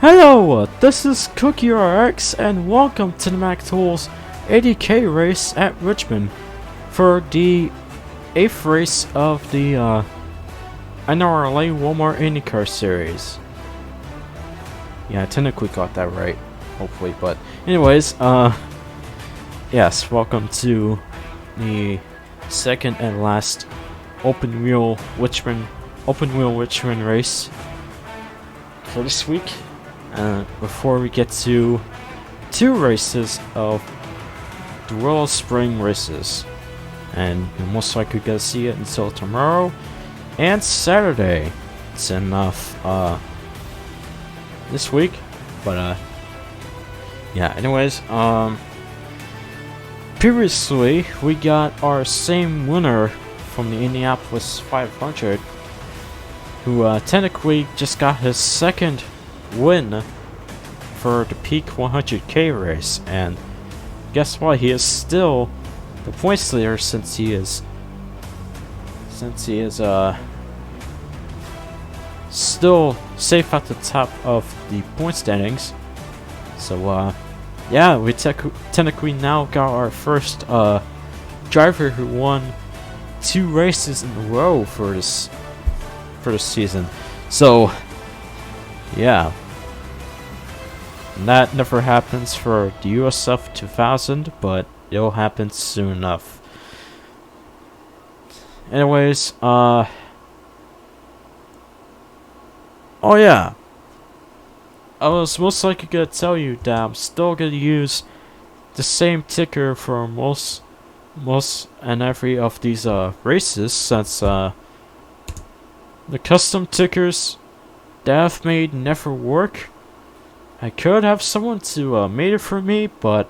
Hello, this is CookieRX and welcome to the Mac Tools 80K race at Richmond for the 8th race of the NRLA Walmart IndyCar series. Yeah, I technically got that right, hopefully, but anyways, yes, welcome to the second and last open wheel Richmond race for this week. Before we get to 2 races of the Royal Spring races, and you're most likely gonna see it until tomorrow and Saturday. It's enough this week, but yeah. Anyways, previously we got our same winner from the Indianapolis 500, who technically just got his second win for the peak 100k race, and guess what, he is still the points leader since he is still safe at the top of the point standings. So yeah, we technically now got our first driver who won 2 races in a row for this season. So yeah, that never happens for the USF 2000, but it'll happen soon enough. Anyways, oh yeah, I was most likely gonna tell you that I'm still gonna use the same ticker for most and every of these races, since the custom tickers that I've made never work. I could have someone to made it for me, but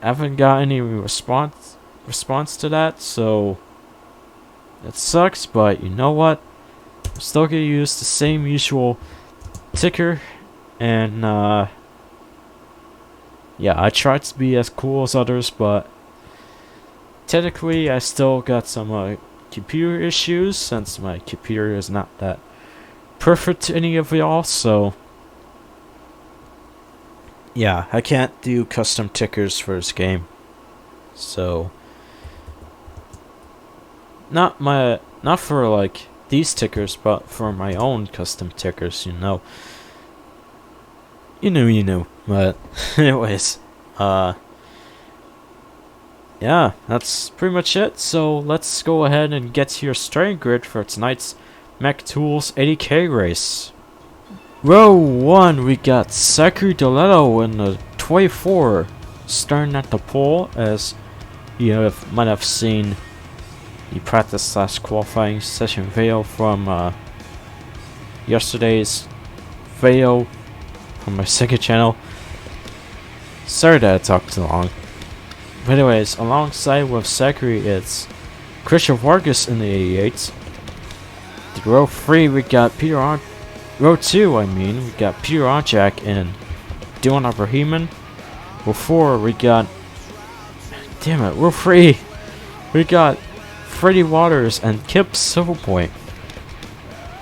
I haven't got any response to that, so that sucks. But you know what? I'm still gonna use the same usual ticker, and yeah, I tried to be as cool as others, but technically I still got some computer issues, since my computer is not that perfect to any of y'all. So yeah, I can't do custom tickers for this game. So not for like these tickers, but for my own custom tickers, you know. But anyways, yeah, that's pretty much it. So let's go ahead and get to your starting grid for tonight's Mac Tools 80k race. Row 1, we got Zachary Doletto in the 24, starting at the pole. As you might have seen the practice / qualifying session video from yesterday's video from my second channel. Sorry that I talked too long. But anyways, alongside with Zachary, it's Christian Vargas in the 88. The row 3, we got row 2, we got Peter Onjak and Dylan Abrahaman. Row 4, we got... row 3, we got Freddie Waters and Kip Silverpoint.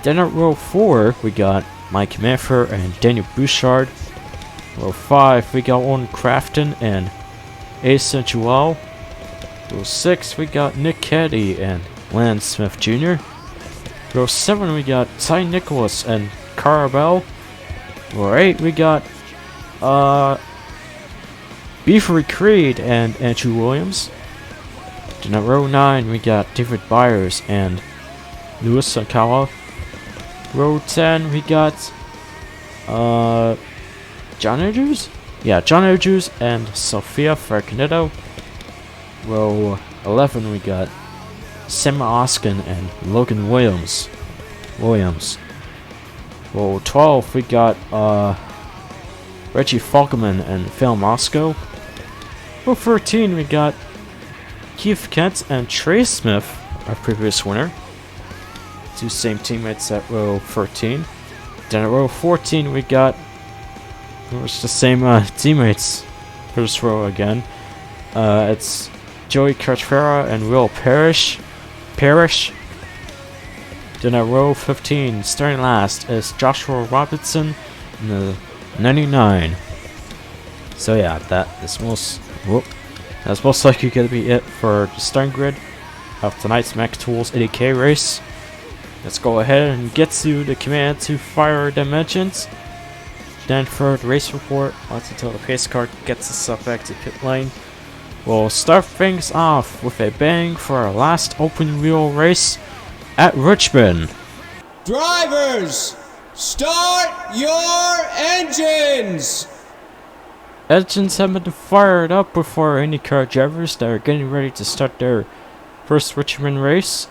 Then at row 4, we got Mike Manfer and Daniel Bouchard. Row 5, we got Owen Crafton and Ace Joel. Row 6, we got Nick Caddy and Lance Smith Jr. Row 7, we got Ty Nicholas and Carabell. Row 8, we got Beavery Creed and Andrew Williams. Then at row 9, we got David Byers and Louis Sankawa. Row 10, we got John Andrews? Yeah, John Andrews and Sofia Farcanetto. Row 11, we got Sam Oskin and Logan Williams. Row 12, we got Reggie Falkman and Phil Moscow. Row 13, we got Keith Kent and Trey Smith, our previous winner. 2 same teammates at row 13. Then at row 14, we got the same teammates for this row again. It's Joey Cartfera and Will Parrish. Then at row 15, starting last, is Joshua Robinson in the 99. So yeah, that's most likely gonna be it for the starting grid of tonight's Mac Tools 80K race. Let's go ahead and get to the command to fire dimensions. Then for the race report, once until the pace car gets us up back to pit lane, we'll start things off with a bang for our last open wheel race at Richmond. Drivers, start your engines! Engines have been fired up before IndyCar drivers that are getting ready to start their first Richmond race.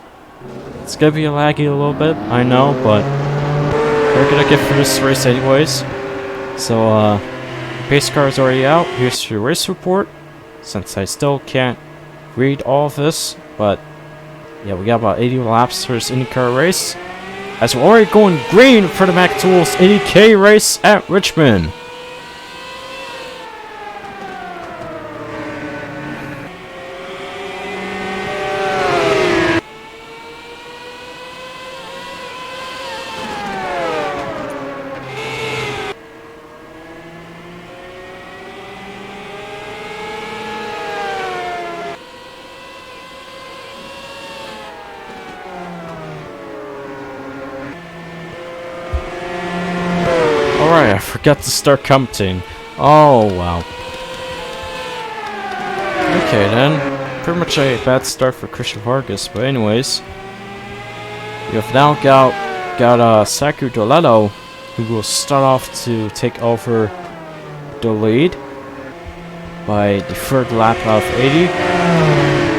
It's gonna be laggy a little bit, I know, but we're gonna get through this race anyways. So, pace car is already out. Here's your race report. Since I still can't read all of this, but yeah, we got about 80 laps for this IndyCar race. As we're already going green for the Mac Tools 80K race at Richmond. Alright, I forgot to start commenting. Oh, wow. Okay then. Pretty much a bad start for Christian Vargas, but anyways. We have now got Saku Doletto, who will start off to take over the lead by the third lap of 80.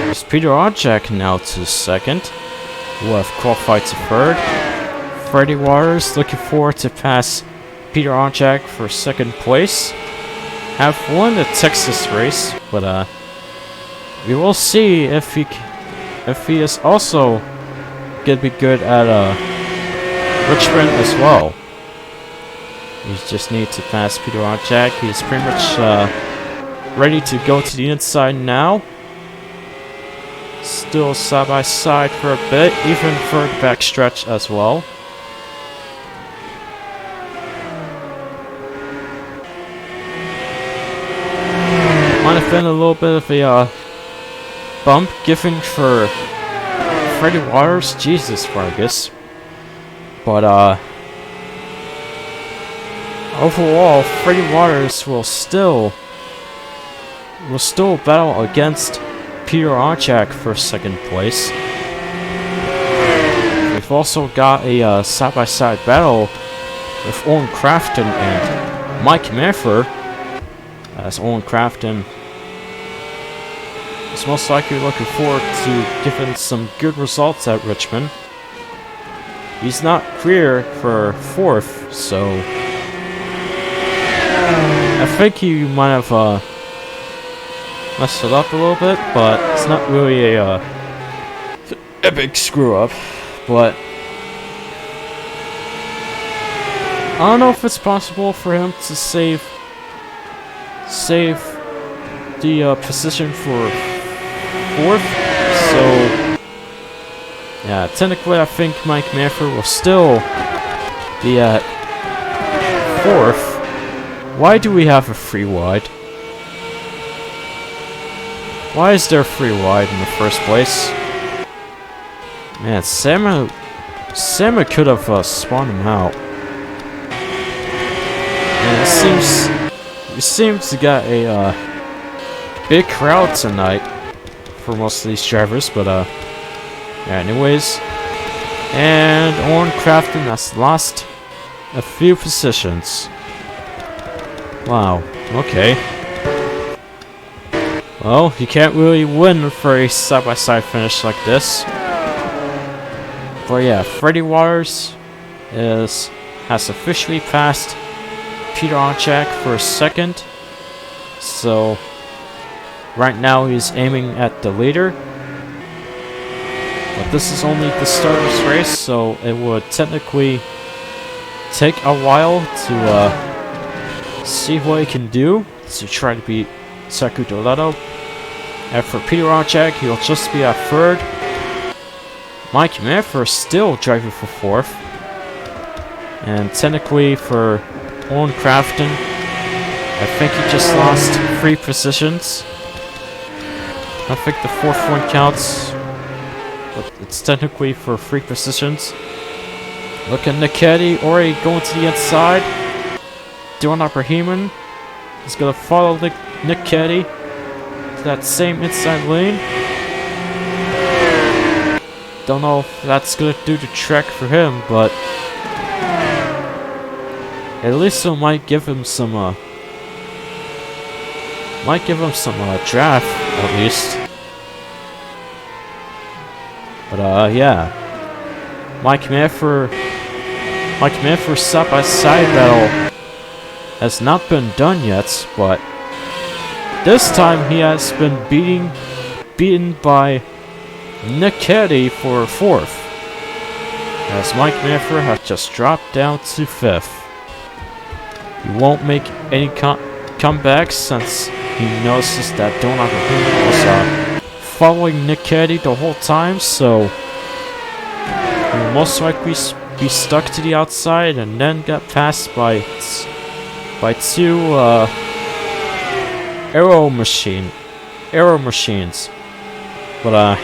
There's Peter Onjak now to second, who have qualified to third. Freddie Waters looking forward to pass Peter Onjak for second place. Have won the Texas race, but we will see if he is also gonna be good at Richmond as well. We just need to pass Peter Onjak. He's pretty much ready to go to the inside now. Still side by side for a bit, even for the backstretch as well. Might have been a little bit of a bump given for Freddie Waters. Jesus, Vargas. But overall, Freddie Waters will still battle against Peter Onjak for second place. We've also got a side-by-side battle with Owen Crafton and Mike Manford. As Owen Crafton is most likely looking forward to giving some good results at Richmond. He's not clear for fourth, so I think he might have messed it up a little bit, but it's not really a big screw up. But I don't know if it's possible for him to save the position for fourth. So yeah, technically I think Mike Manford will still be at fourth. Why do we have a free wide? Why is there a free wide in the first place? Man, Sama could have spawned him out. And it seems to get a big crowd tonight for most of these drivers, but yeah, anyways. And Owen Crafton has lost a few positions. Wow, okay. Well, you can't really win for a side-by-side finish like this. But yeah, Freddie Waters has officially passed Peter Onjak for second. So right now he's aiming at the leader. But this is only the starter's race, so it would technically take a while to see what he can do to try to beat Saku Doletto. And for Peter Onjak, he'll just be at third. Mike Manford still driving for fourth. And technically for own crafting. I think he just lost 3 positions. I think the 4th one counts, but it's technically for 3 positions. Look at Niketi already going to the inside. Doing Upper Heman. He's gonna follow Niketi to that same inside lane. Don't know if that's gonna do the trick for him, but at least it might give him some draft at least. But yeah, my command for side by side battle has not been done yet, but this time he has been beaten by Niketi for 4th, as Mike Manford has just dropped down to 5th. He won't make any comebacks since he notices that Donut was following Niketi the whole time, so he will most likely be stuck to the outside and then get passed by 2 Aero machines. But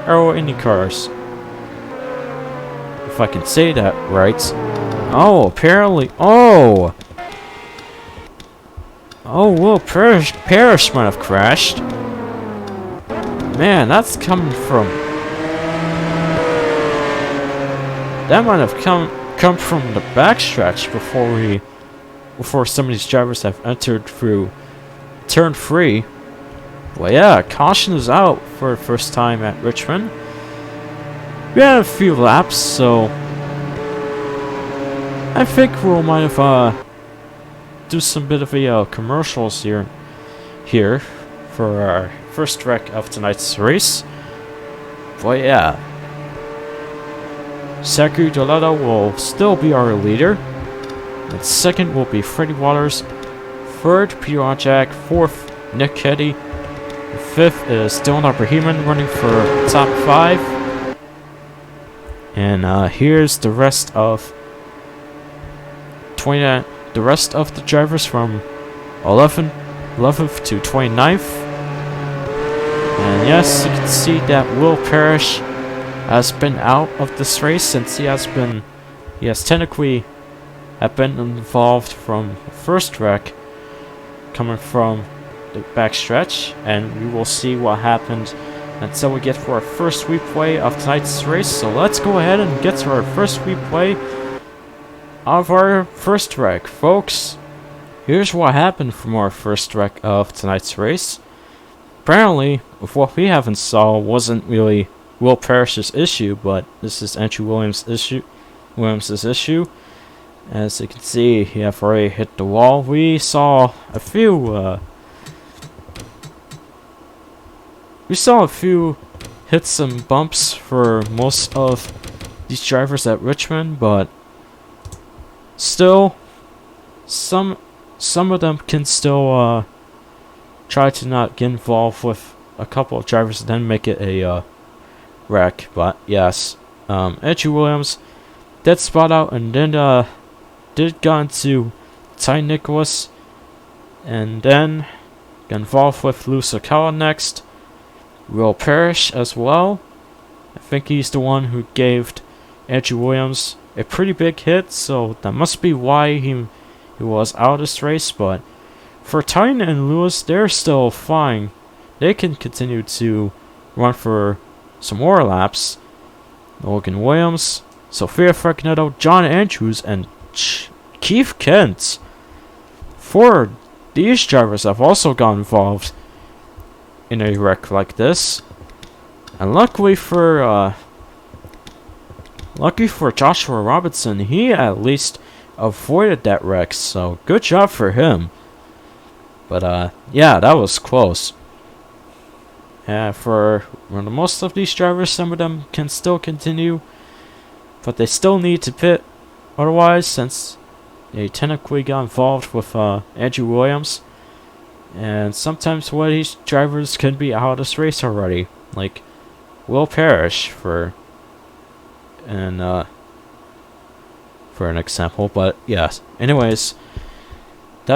Aero IndyCars, if I can say that right. Oh, apparently. Oh, Will Parrish might have crashed. Man, that's coming from. That might have come from the backstretch before some of these drivers have entered through turn 3. Well, yeah, caution is out for the first time at Richmond. We had a few laps, so I think we might have do some bit of a commercials here for our first wreck of tonight's race. But yeah, Zachary Doletta will still be our leader, and second will be Freddie Waters, third Peter Onjak, 4th Nick Keddy, 5th is Dylan Abrahiman running for top 5. And here's the rest of the drivers from 11th to 29th. And yes, you can see that Will Parrish has been out of this race since he has technically been involved from the first wreck coming from the backstretch, and we will see what happened until we get to our first replay of tonight's race. So let's go ahead and get to our first replay of our first wreck, folks. Here's what happened from our first wreck of tonight's race. Apparently, what we haven't saw wasn't really Will Parrish's issue, but this is Andrew Williams' issue. As you can see, he have already hit the wall. We saw a few hits and bumps for most of these drivers at Richmond, but still, some of them can still try to not get involved with a couple of drivers and then make it a wreck. But yes, Andrew Williams did spot out and then did go into Ty Nicholas and then got involved with Lewis Ocala next. Will Parrish as well. I think he's the one who gave Andrew Williams a pretty big hit, so that must be why he was out of this race. But for Tyne and Lewis, they're still fine. They can continue to run for some more laps. Logan Williams, Sophia Fragnetto, John Andrews, and Keith Kent. 4 these drivers have also got involved in a wreck like this, and luckily for Joshua Robinson, he at least avoided that wreck, so good job for him. But yeah, that was close. For most of these drivers, some of them can still continue, but they still need to pit otherwise, since they technically got involved with Andrew Williams. And sometimes one of these drivers can be out of this race already, like Will Parrish for an example. But yes, anyways,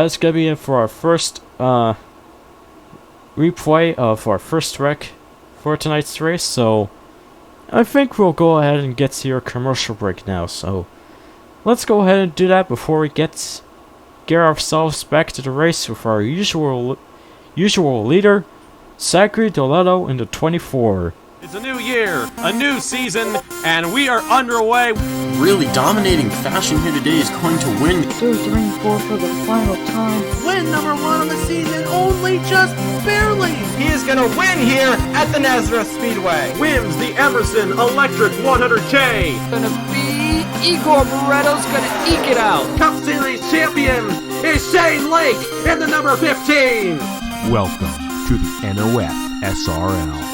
that's gonna be it for our first replay of our first wreck for tonight's race. So I think we'll go ahead and get to your commercial break now. So let's go ahead and do that before we get ourselves back to the race with our usual leader, Zachary Doletto in the 24. It's a new year, a new season, and we are underway. Really dominating fashion here today is going to win. 4 for the final time. Win number 1 on the season, only just barely. He is going to win here at the Nazareth Speedway. Wins the Emerson Electric 100K. Gonna be Igor Barretto's gonna eke it out. Cup Series champion is Shane Lake in the number 15. Welcome to the NOF SRL.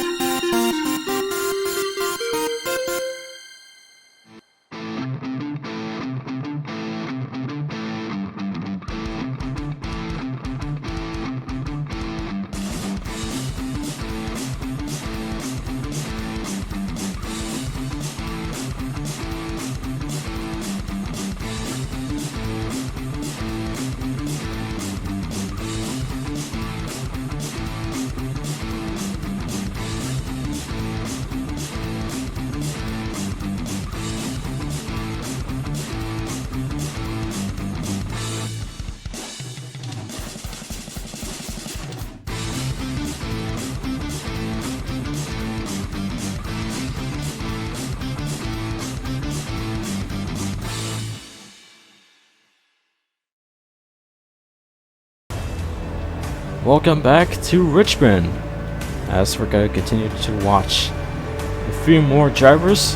Welcome back to Richmond, as we're going to continue to watch a few more drivers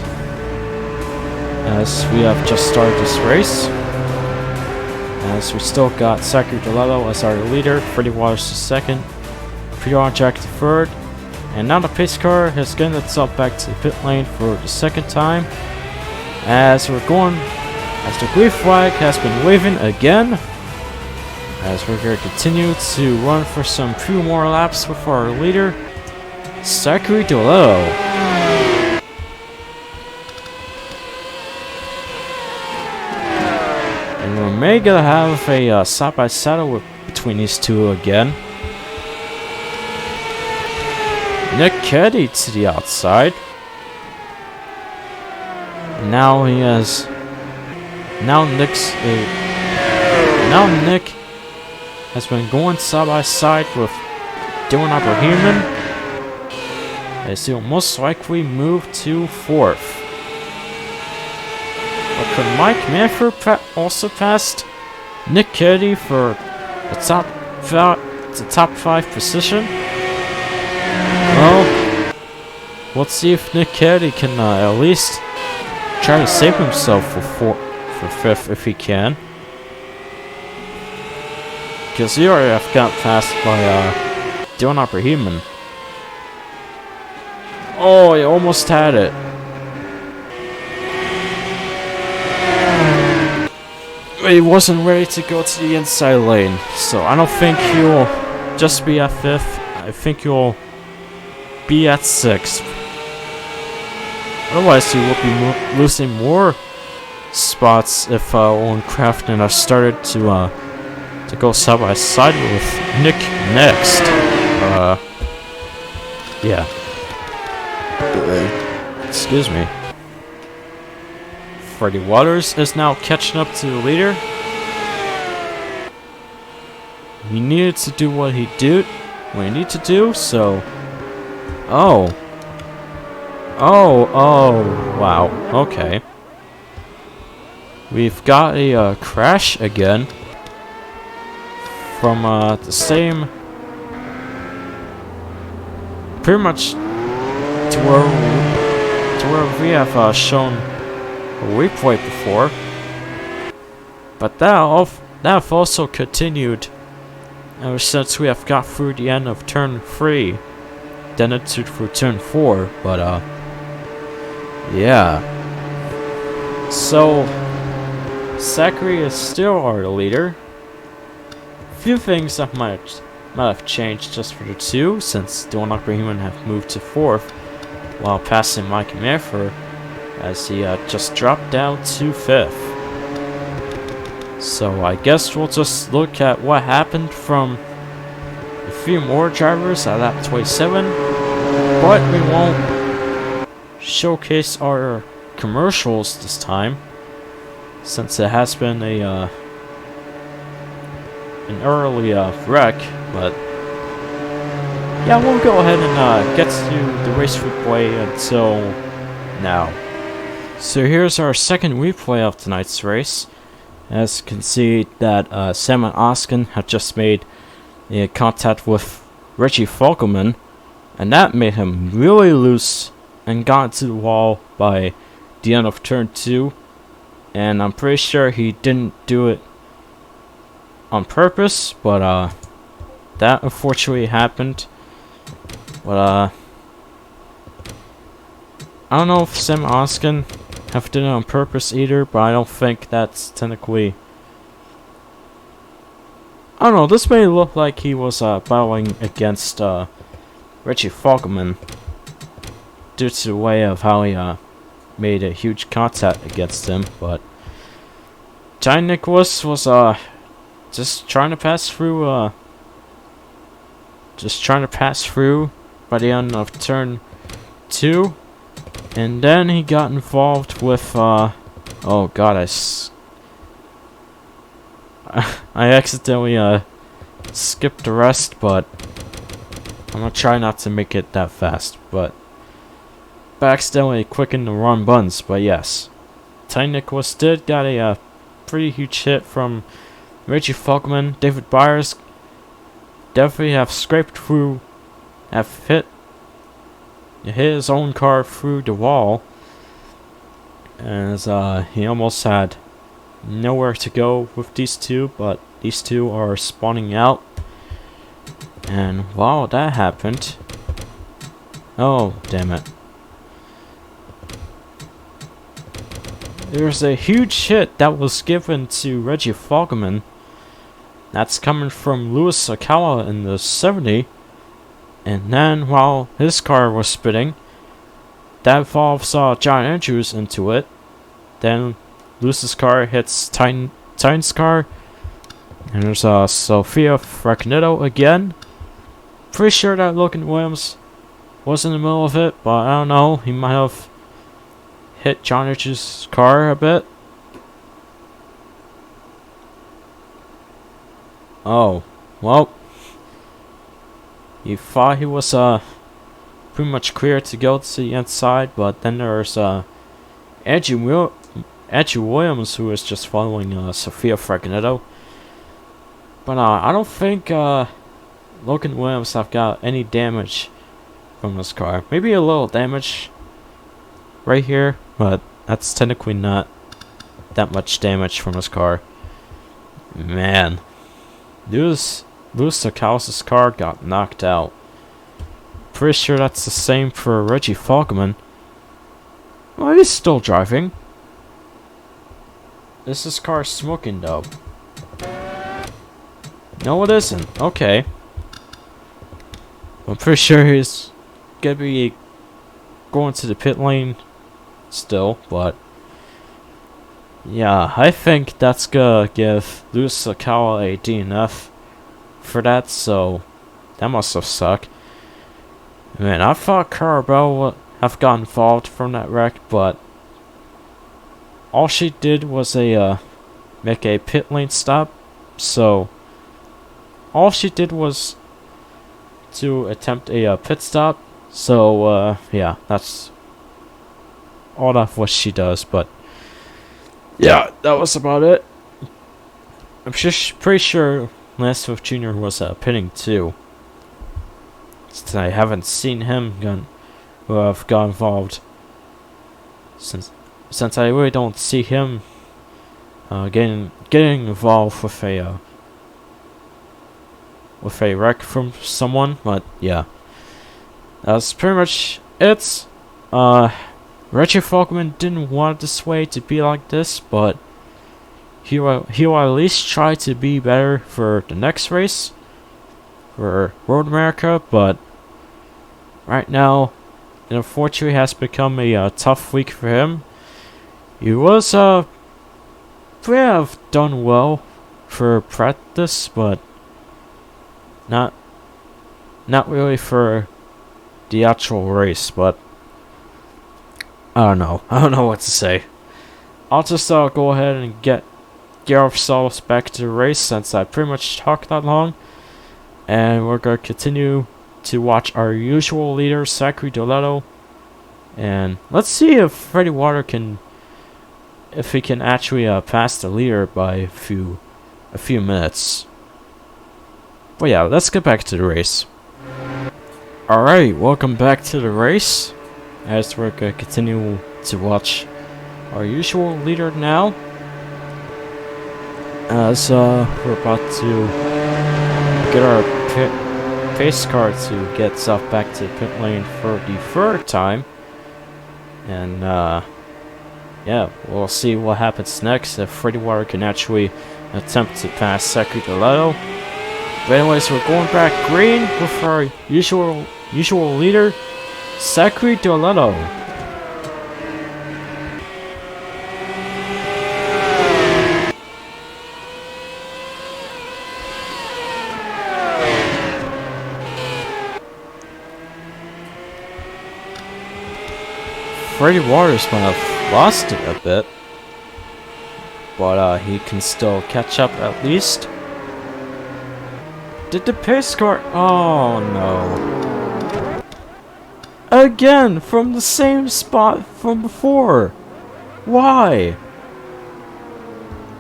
as we have just started this race. As we still got Zachary Doletto as our leader, Freddie Waters the second, Peter Jack the third, and now the pace car has gotten itself back to the pit lane for the second time. As the green flag has been waving again, as we're going to continue to run for some few more laps with our leader, Zachary Doletto. And we're maybe gonna have a side-by-side between these two again. Nick Keddy to the outside. Now he has. Now Nick has been going side by side with Dylan Abrahamman, as he'll most likely move to 4th. But could Mike Manford also pass Nick Keddy for the top 5 position? Well, let's see if Nick Keddy can at least try to save himself for 5th if he can. Because he already got passed by Dylan Abrahamman. Oh, he almost had it. He wasn't ready to go to the inside lane, so I don't think he'll just be at 5th. I think he'll be at 6th. Otherwise, he will be losing more spots if Owen Crafton started to go side by side with Nick next. Yeah. Excuse me. Freddie Waters is now catching up to the leader. He needed to do what he needed to do, so. Oh, wow, okay. We've got a crash again. From the same, pretty much to where we have shown a replay before, but that have also continued ever since we have got through the end of turn 3, then into through turn 4. But yeah. So Zachary is still our leader. Few things that might have changed just for the two, since Dylan Abrahamman have moved to 4th, while passing Mike Manford as he just dropped down to 5th. So I guess we'll just look at what happened from a few more drivers at lap 27, but we won't showcase our commercials this time, since it has been an early wreck. But yeah, we'll go ahead and get to the race replay until now. So here's our second replay of tonight's race. As you can see that Sam and Oskin have just made contact with Richie Falkelman, and that made him really loose and got into the wall by the end of turn 2. And I'm pretty sure he didn't do it on purpose, but that unfortunately happened. But I don't know if Sam and Oskin have done it on purpose either, but I don't think that's technically... I don't know, this may look like he was battling against Richie Falkelman due to the way of how he made a huge contact against him, but Giant Nicholas was just trying to pass through by the end of turn 2. And then he got involved with, oh god, I accidentally, skipped the rest, but I'm gonna try not to make it that fast, but I accidentally quickened the wrong buttons, but yes. Ty Nicholas did got a, pretty huge hit from Richie Falkman. David Byers definitely have scraped through, have hit his own car through the wall, as he almost had nowhere to go with these two, but these two are spawning out, and wow, that happened. Oh, damn it. There's a huge hit that was given to Reggie Falkman. That's coming from Louis Akala in the 70. And then, while his car was spinning, that involves John Andrews into it. Then, Lewis's car hits Titan's car. And there's Sophia Fracanetto again. Pretty sure that Logan Williams was in the middle of it, but I don't know. He might have hit John Andrews' car a bit. Oh, well. He thought he was pretty much clear to go to the inside, but then there's Andrew Williams, who is just following Sophia Fracanetto. But I don't think Logan Williams have got any damage from this car. Maybe a little damage right here, but that's technically not that much damage from this car. Man, Louis Akala's car got knocked out. Pretty sure that's the same for Reggie Falkman. Well, he's still driving. Is this car smoking though? No, it isn't. Okay. I'm pretty sure he's gonna be going to the pit lane still, but yeah, I think that's gonna give Louis Akala a DNF for that, so that must have sucked. Man, I thought Carabelle would have got involved from that wreck, but all she did was make a pit lane stop, so all she did was to attempt a pit stop, so yeah, that's all of what she does, but yeah, that was about it. I'm just pretty sure Lance Swift Jr. was pitting too. Since I haven't seen him have got involved. Since I really don't see him getting involved with a wreck from someone, but yeah. That's pretty much it. Reggie Falkman didn't want this way to be like this, but he will at least try to be better for the next race for Road America, but right now it unfortunately has become a tough week for him. He was we have done well for practice, but not really for the actual race. But I don't know what to say. I'll just go ahead and get ourselves back to the race, since I pretty much talked that long, and we're gonna continue to watch our usual leader, Zachary Doletto, and let's see if Freddie Water can actually pass the leader by a few minutes. But yeah, let's get back to the race. Alright, welcome back to the race, as we're gonna continue to watch our usual leader now, as we're about to get our pace car to get stuff back to the pit lane for the third time. And yeah, we'll see what happens next, if Freddie Water can actually attempt to pass Zachary Doletto. But anyways, we're going back green with our usual leader, Zachary Doletto. Freddie Waters might have lost it a bit, but he can still catch up at least. Did the pace car? Oh no! Again, from the same spot from before. Why?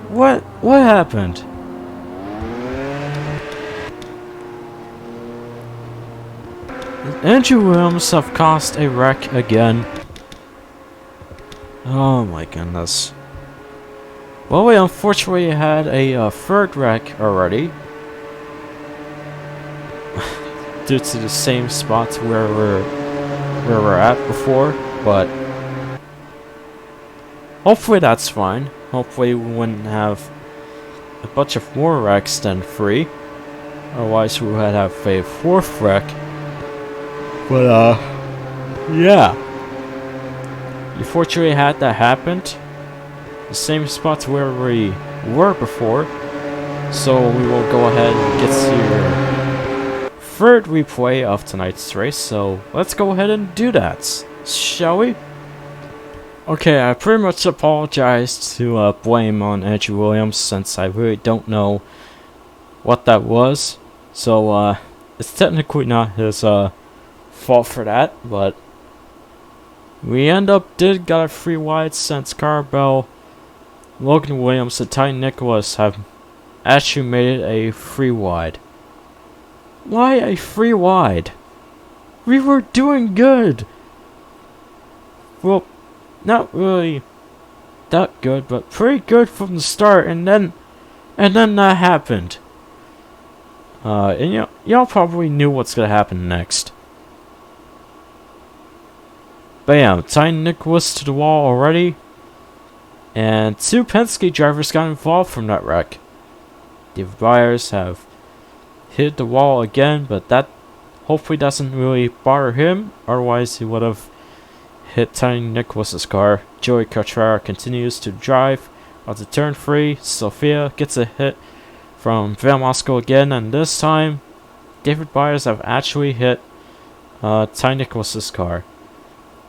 What happened? Andrew Williams have caused a wreck again. Oh my goodness. Well, we unfortunately had a third wreck already. Due to the same spot where we're at before, but hopefully that's fine. Hopefully we wouldn't have a bunch of more wrecks than 3. Otherwise we would have a 4th wreck. But yeah. Unfortunately had that happened. The same spot where we were before. So we will go ahead and get to the third replay of tonight's race. So let's go ahead and do that, shall we? Okay, I pretty much apologized to blame on Andrew Williams, since I really don't know what that was. So it's technically not his fault for that, but we did got a free wide, since Carbell, Logan Williams, and Ty Nicholas have actually made it a free wide. Why a free wide? We were doing good. Well, not really that good, but pretty good from the start, and then that happened. And y'all probably knew what's gonna happen next. Bam! Tying Nicholas to the wall already. And 2 Penske drivers got involved from that wreck. David Byers have hit the wall again, but that hopefully doesn't really bother him. Otherwise he would have hit Tying Nicholas's car. Joey Cotrara continues to drive onto turn 3. Sophia gets a hit from Van Moscow again, and this time David Byers have actually hit Ty Nicholas's car.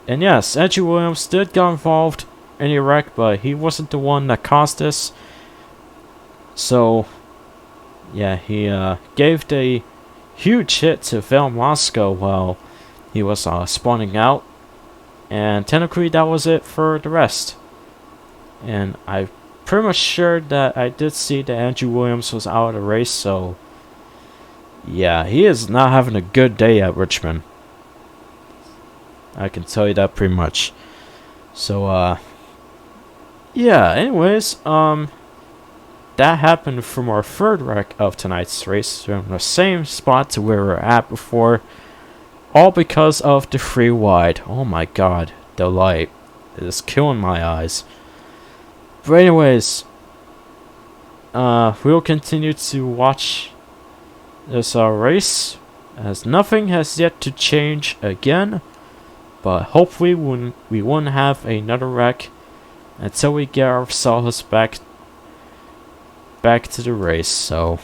And yes, Andrew Williams did get involved in a wreck, but he wasn't the one that caused this. So, yeah, he gave the huge hit to Van Moscow while he was spawning out. And technically that was it for the rest. And I'm pretty much sure that I did see that Andrew Williams was out of the race, so yeah, he is not having a good day at Richmond. I can tell you that pretty much. So, yeah, anyways, that happened from our third wreck of tonight's race, from the same spot to where we were at before, all because of the free wide. Oh my god, the light is killing my eyes. But anyways, we'll continue to watch this race, as nothing has yet to change again. But hopefully we won't have another wreck until we get ourselves back back to the race, so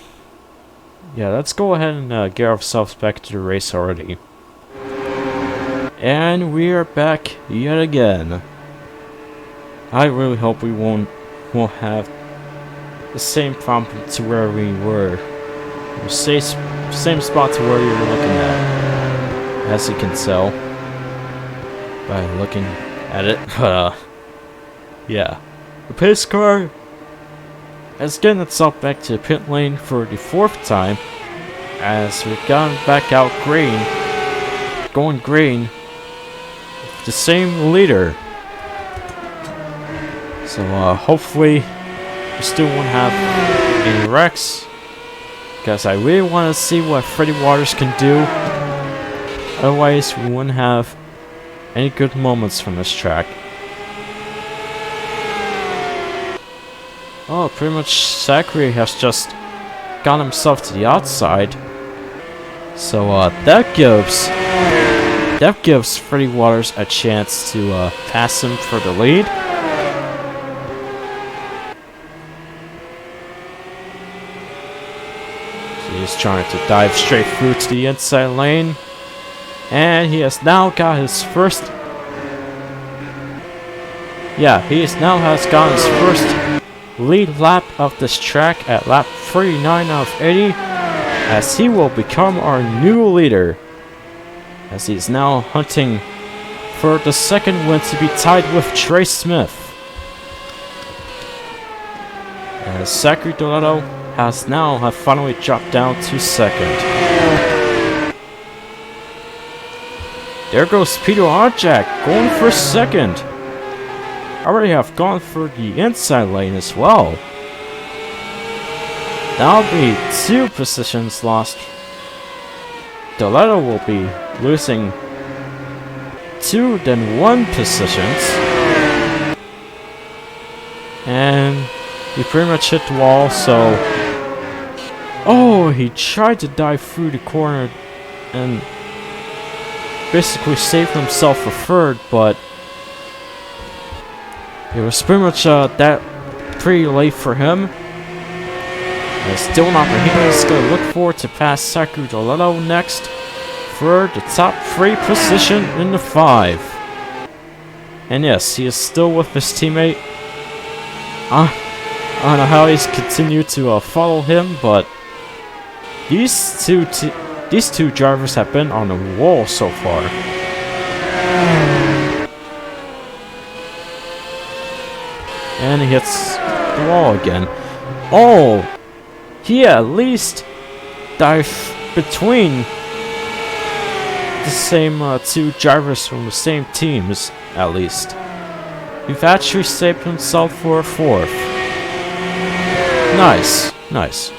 yeah, let's go ahead and get ourselves back to the race already. And we are back yet again. I really hope we won't have the same problem to where we were. The same spot to where you were looking at, as you can tell by looking at it. But yeah, the pace car has gotten itself back to the pit lane for the 4th time, as we've gone back out green, going green, with the same leader. So hopefully we still won't have any wrecks, because I really want to see what Freddie Waters can do. Otherwise we wouldn't have any good moments from this track. Oh, pretty much Zachary has just got himself to the outside. So that gives Freddie Waters a chance to pass him for the lead. So he's trying to dive straight through to the inside lane. And he has now got his first... Yeah, he now has got his first lead lap of this track at lap 39 out of 80, as he will become our new leader, as he's now hunting for the 2nd win to be tied with Trey Smith. As Zachary Doletto has now finally dropped down to 2nd. There goes Peter Arjak going for 2nd. Already have gone for the inside lane as well. That'll be 2 positions lost. Doletto will be losing 2 then 1 positions. And he pretty much hit the wall, so... Oh, he tried to dive through the corner and basically saved himself for 3rd, but it was pretty much pretty late for him. And still not, but he's going to look forward to pass Zachary Doletto next for the top 3 position in the 5. And yes, he is still with his teammate. I don't know how he's continued to follow him, but these two drivers have been on the wall so far. And he hits the wall again. Oh! He at least dived between the same 2 drivers from the same teams, at least. He's actually saved himself for a 4th. Nice. Nice.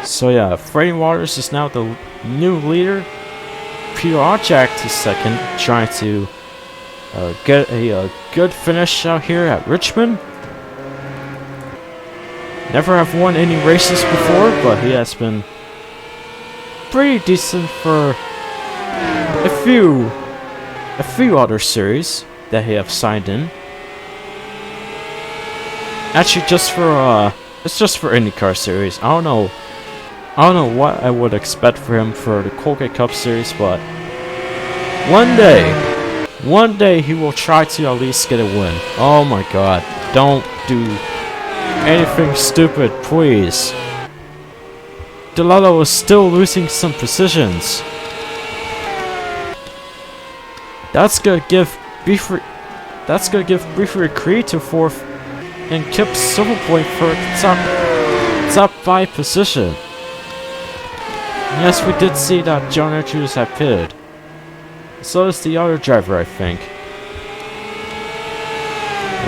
So yeah, Freddie Waters is now the new leader. Peter Arjak to 2nd, trying to get a good finish out here at Richmond. Never have won any races before, but he has been pretty decent for a few other series that he have signed in. Actually, it's just for IndyCar series. I don't know what I would expect for him for the Colgate Cup series, but one day he will try to at least get a win. Oh my god, don't do anything stupid, please. Doletto is still losing some positions. That's gonna give Beefree a creative 4th and Kip Silverpoint for the top 5 position. Yes, we did see that John Andrews had pitted. So does the other driver, I think.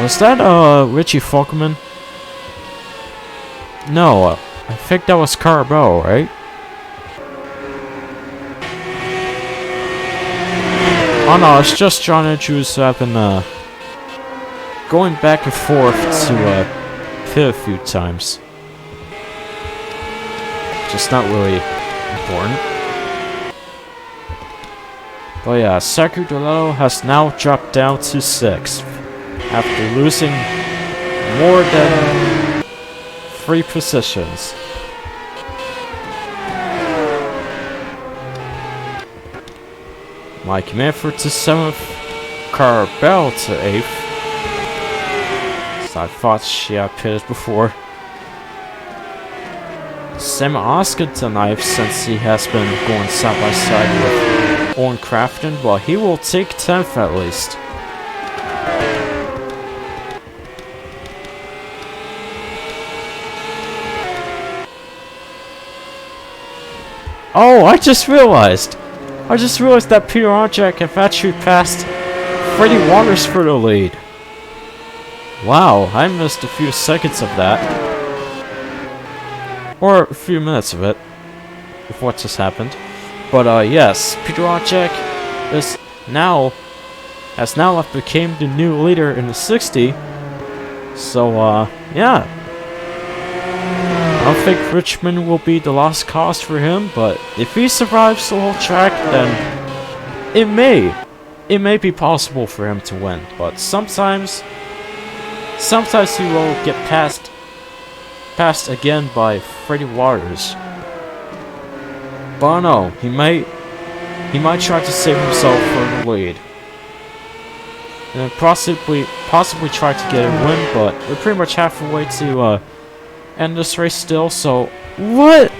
Was that Richie Falkman? No, I think that was Carabell, right? Oh no, it's just John Andrews who have been going back and forth to pit a few times. Just not really important. But yeah, Zachary Doletto has now dropped down to 6th. after losing more than 3 positions. Mike Manford to 7th, Cara Bell to 8th. So I thought she had pitted before. Sam Oscar to 9th since he has been going side by side with Owen Crafton, but he will take 10th at least. Oh, I just realized that Peter Onjak have actually passed Freddie Waters for the lead. Wow, I missed a few seconds of that. Or a few minutes of it. Of what just happened. But yes, Peter Onjak has now became the new leader in the 60. So yeah. I don't think Richmond will be the lost cause for him, but if he survives the whole track, then it may be possible for him to win. But sometimes he will get passed again by Freddie Waters. But no, he might try to save himself for the lead, and possibly try to get a win. But we're pretty much halfway to end this race still. So what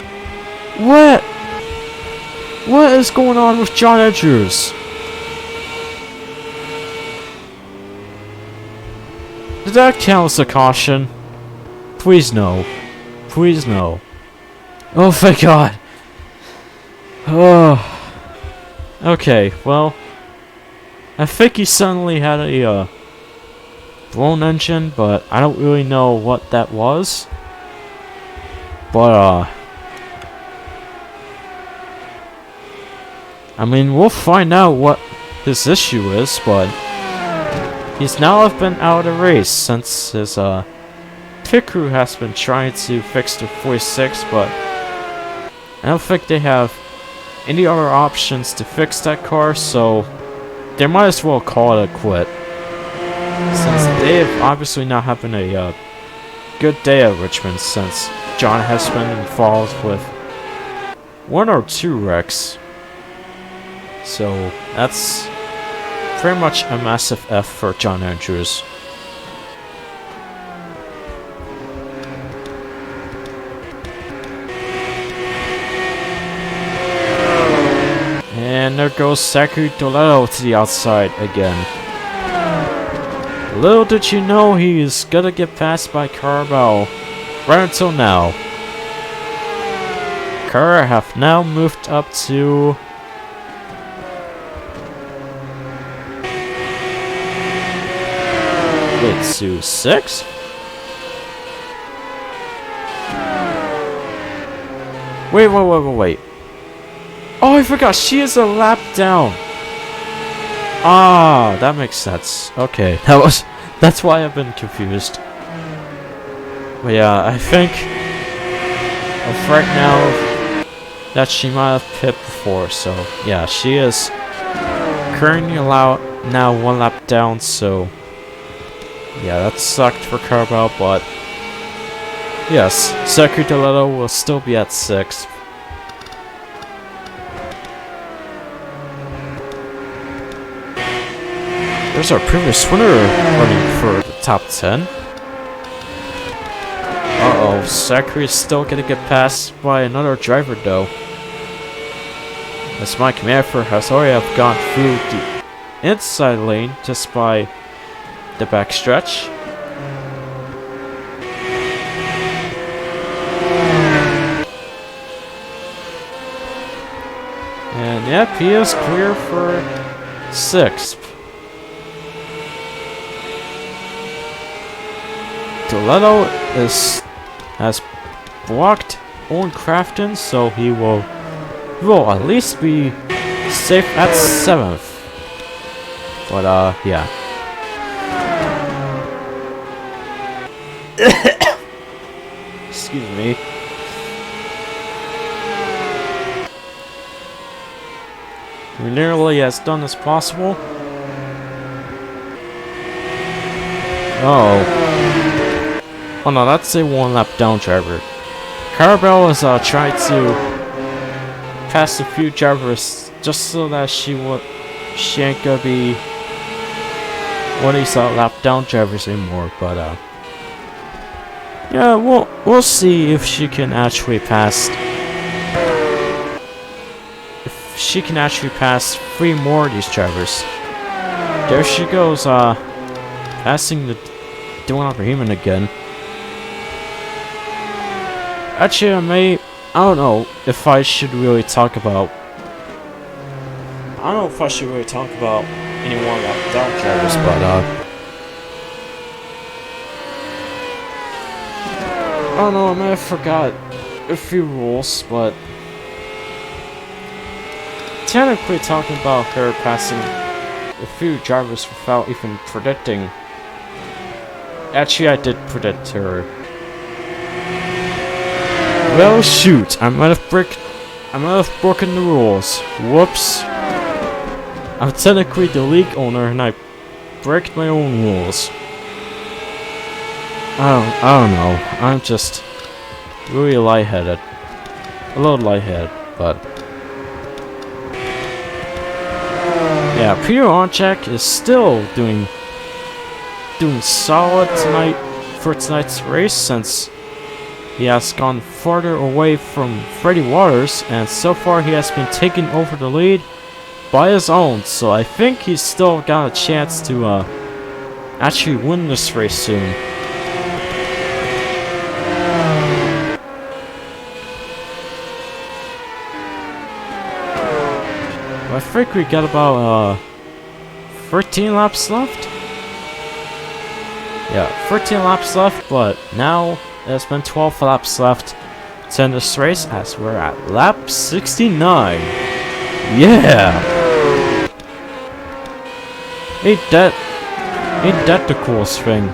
is going on with John Andrews? Did that count as a caution? Please no. Please no. Oh thank God. Oh. Okay, well, I think he suddenly had a blown engine, but I don't really know what that was. But I mean, we'll find out what his issue is, but he's now been out of the race since his pit crew has been trying to fix the 46, but I don't think they have any other options to fix that car, so they might as well call it a quit. Since they have obviously not having a good day at Richmond since John has been involved with 1 or 2 wrecks. So that's pretty much a massive F for John Andrews. And there goes Zachary Doletto to the outside again. Little did you know he's gonna get passed by Carabao right until now. Cara have now moved up to to 6th? Wait. Oh, I forgot, she is a lap down. Ah, that makes sense. Okay, that's why I've been confused. But yeah, I think right now that she might have pit before, so yeah, she is currently now 1 lap down, so yeah, that sucked for Carabao, but yes, Zachary Doletto will still be at 6th. There's our previous winner running for the top 10. Uh-oh, Zachary is still gonna get passed by another driver though, as Mike Manford has already gone through the inside lane just by the backstretch. And yep, he is clear for 6th. Doletto has blocked Owen Crafton, so he will at least be safe at 7th. But yeah. Excuse me. We nearly as done as possible. Oh. Oh no, that's a one lap down driver. Carabelle is trying to pass a few drivers just so that she ain't gonna be one of these lap down drivers anymore. But yeah, we'll see if she can actually pass. If she can actually pass 3 more of these drivers. There she goes, passing the Dylan Ibrahim again. Actually, I don't know if I should really talk about. I don't know if I should really talk about any more lap down drivers, but I don't know. I may have forgot a few rules, but technically talking about her passing a few drivers without even predicting. Actually, I did predict her. Well, shoot! I might have broken the rules. Whoops! I'm technically the league owner, and I break my own rules. I don't know. I'm just really lightheaded. A little lightheaded, but yeah, Peter Onchak is still doing solid tonight for tonight's race, since he has gone farther away from Freddie Waters, and so far he has been taking over the lead by his own. So I think he's still got a chance to actually win this race soon. I think we got about 13 laps left. Yeah, 13 laps left, but now there's been 12 laps left to end this race, as we're at lap 69. Yeah! Ain't that the coolest thing?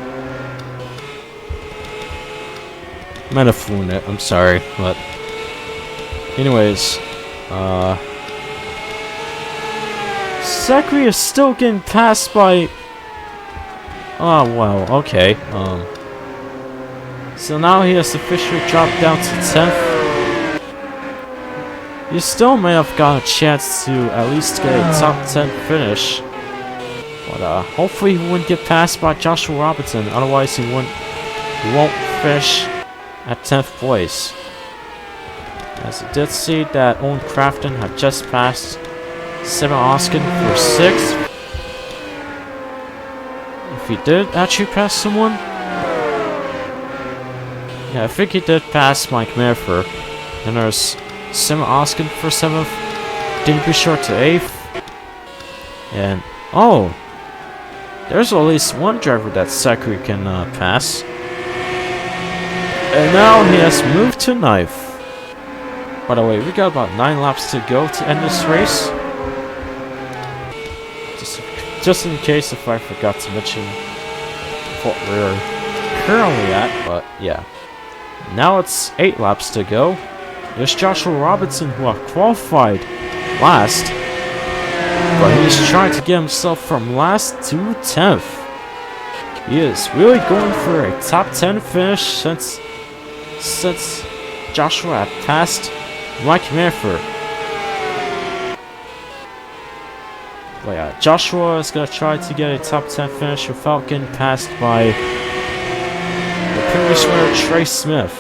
Might have flown it, I'm sorry, but anyways, Zachary is still getting passed by. Oh wow, okay. So now he has officially dropped down to 10th. You still may have got a chance to at least get a top 10 finish. But hopefully he wouldn't get passed by Joshua Robinson, otherwise he won't finish at 10th place. As I did see that Owen Crafton had just passed Simon Oskin for 6th. If he did actually pass someone? Yeah, I think he did pass Mike Merfer. Then there's Simon Oskin for 7th. Didn't be short to 8th. And oh, there's at least one driver that Zachary can pass. And now he has moved to 9th. By the way, we got about 9 laps to go to end this race. Just in case if I forgot to mention what we're currently at, but yeah. Now it's 8 laps to go. There's Joshua Robinson, who have qualified last, but he's trying to get himself from last to 10th. He is really going for a top 10 finish since Joshua had passed Mike Merfer. But yeah, Joshua is going to try to get a top 10 finish without getting passed by the previous winner, Trey Smith.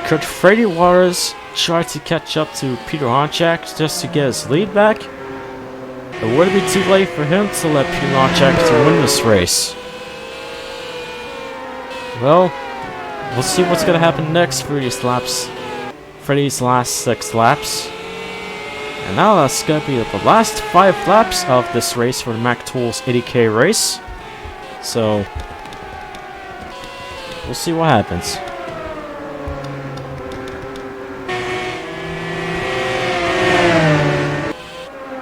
Could Freddie Waters try to catch up to Peter Onchak just to get his lead back? Or would it be too late for him to let Peter Onchak to win this race? Well, we'll see what's going to happen next for these laps. For these last 6 laps. And now that's going to be the last 5 laps of this race for the Mac Tools 80K race. So, we'll see what happens.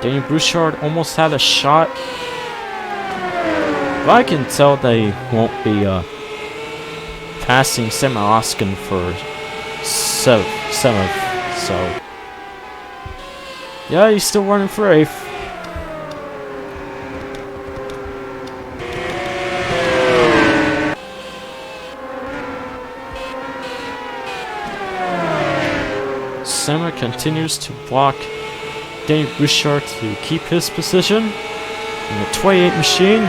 Daniel Bouchard almost had a shot. But I can tell they won't be passing Sam Oskin for 7th, so Yeah, he's still running for 8th. Senna continues to block Danny Bouchard to keep his position in the 28 machine.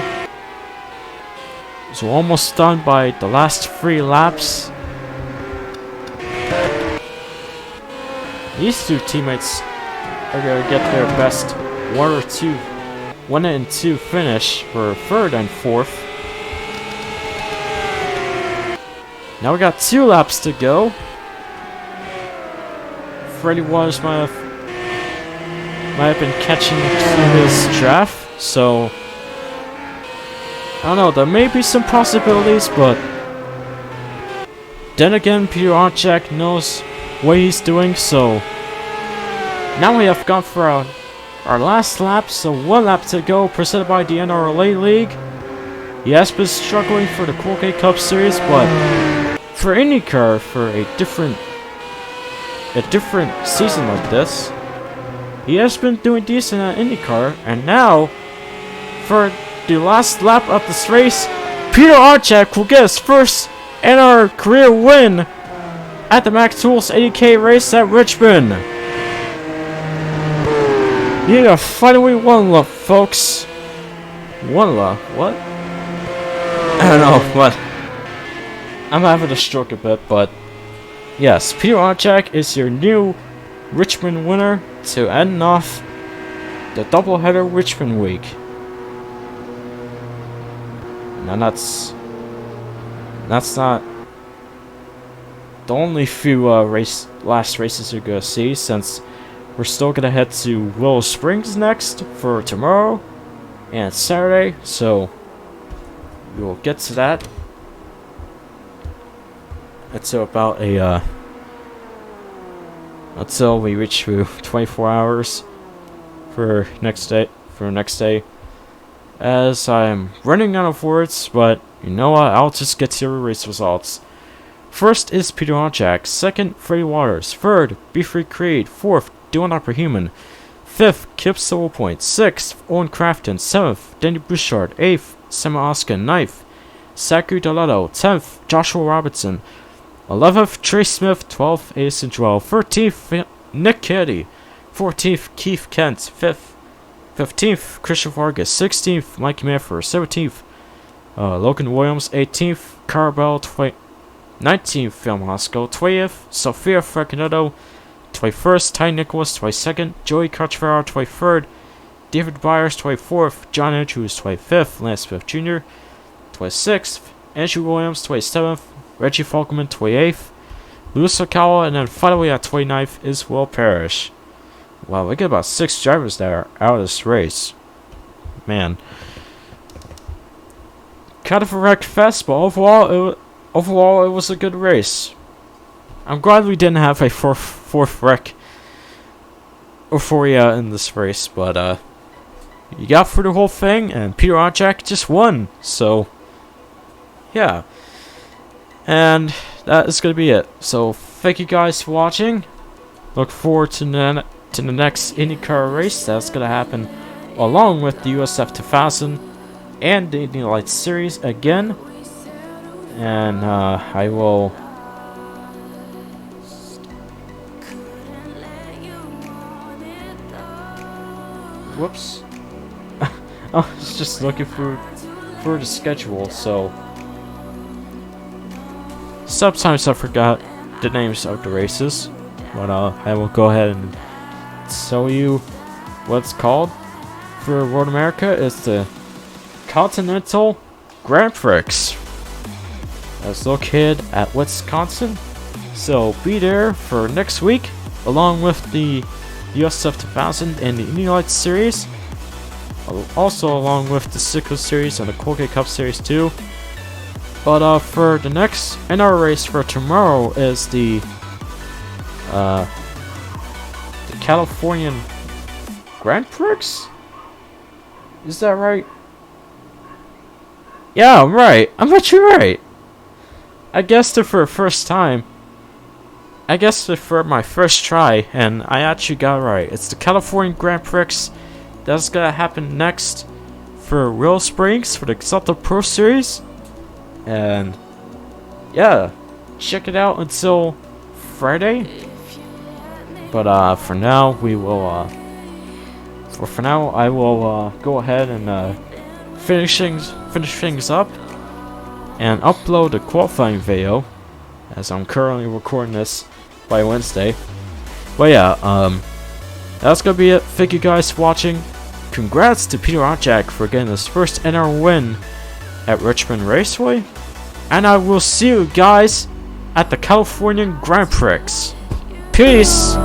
So almost done by the last 3 laps. These 2 teammates are going to get their best 1 and 2 finish for 3rd and 4th. Now we got 2 laps to go. Freddie Waters might have been catching through his draft, so I don't know, there may be some possibilities, but then again, Peter Onchak knows what he's doing, so now we have gone for our last lap, so 1 lap to go, presented by the NRLA League. He has been struggling for the Cool K Cup Series, but for IndyCar, for a different season like this, he has been doing decent at IndyCar, and now, for the last lap of this race, Peter Onchak will get his first NR career win at the Mac Tools 80K race at Richmond. Yeah, finally 1 lap, folks. 1 lap? What? I don't know, but I'm having a stroke a bit, but yes, Peter Onchak is your new Richmond winner to end off the doubleheader Richmond week. Now that's not the only few last races you're gonna see, since we're still gonna head to Willow Springs next for tomorrow and Saturday, so we will get to that. Until about until we reach through 24 hours for next day. As I'm running out of words, but you know what? I'll just get to your race results. First is Peter Onchak. 2nd, Freddie Waters. 3rd, B3 Creed. 4th, Dylan Upperhuman. 5th, Kip Silverpoint. 6th, Owen Crafton. 7th, Danny Bouchard. 8th, Sam Oskin. 9th, Zachary Doletto. 10th, Joshua Robertson. 11th, Trey Smith. 12th, Addison Joel. 13th, Nick Caddy. 14th, Keith Kent. 15th, Christian Vargas. 16th, Mike Maffer. 17th, Logan Williams. 18th, Carabell. 19th, Phil Moscow. 20th, Sophia Fracanetto. 21st, Ty Nicholas. 22nd, Joey Carchevaro. 23rd, David Byers. 24th, John Andrews. 25th, Lance Smith Jr. 26th, Andrew Williams. 27th, Reggie Falkman. 28th, Louis Okawa. And then finally at 29th is Will Parrish. Wow, we get about 6 drivers that are out of this race. Man. Kind of a wreck fest, but overall it was a good race. I'm glad we didn't have a fourth wreck euphoria in this race, but you got through the whole thing, and Peter Onchak just won. So, yeah. And that is going to be it. So, thank you guys for watching. Look forward to the next IndyCar race that's going to happen along with the USF 2000 and the Indy Lights Series again. And I will whoops. I was just looking for the schedule, so sometimes I forgot the names of the races, but I will go ahead and tell you what it's called. For Road America, it's the Continental Grand Prix. That's located at Wisconsin, so be there for next week, along with the USF 2000 and the Indy Lights Series, also along with the Sickle Series and the Colgate Cup Series too. But for the next NR race for tomorrow is the Californian Grand Prix? Is that right? Yeah, I'm right. I'm actually right. I guessed it for the first time. I guess for my first try, and I actually got it right. It's the California Grand Prix that's gonna happen next for Real Springs for the Exalted Pro Series. And yeah, check it out until Friday. But for now, we will. For now, I will go ahead and finish things up and upload the qualifying video, as I'm currently recording this by Wednesday. But yeah, that's gonna be it. Thank you guys for watching. Congrats to Peter Otjack for getting his first NRL win at Richmond Raceway. And I will see you guys at the California Grand Prix. Peace!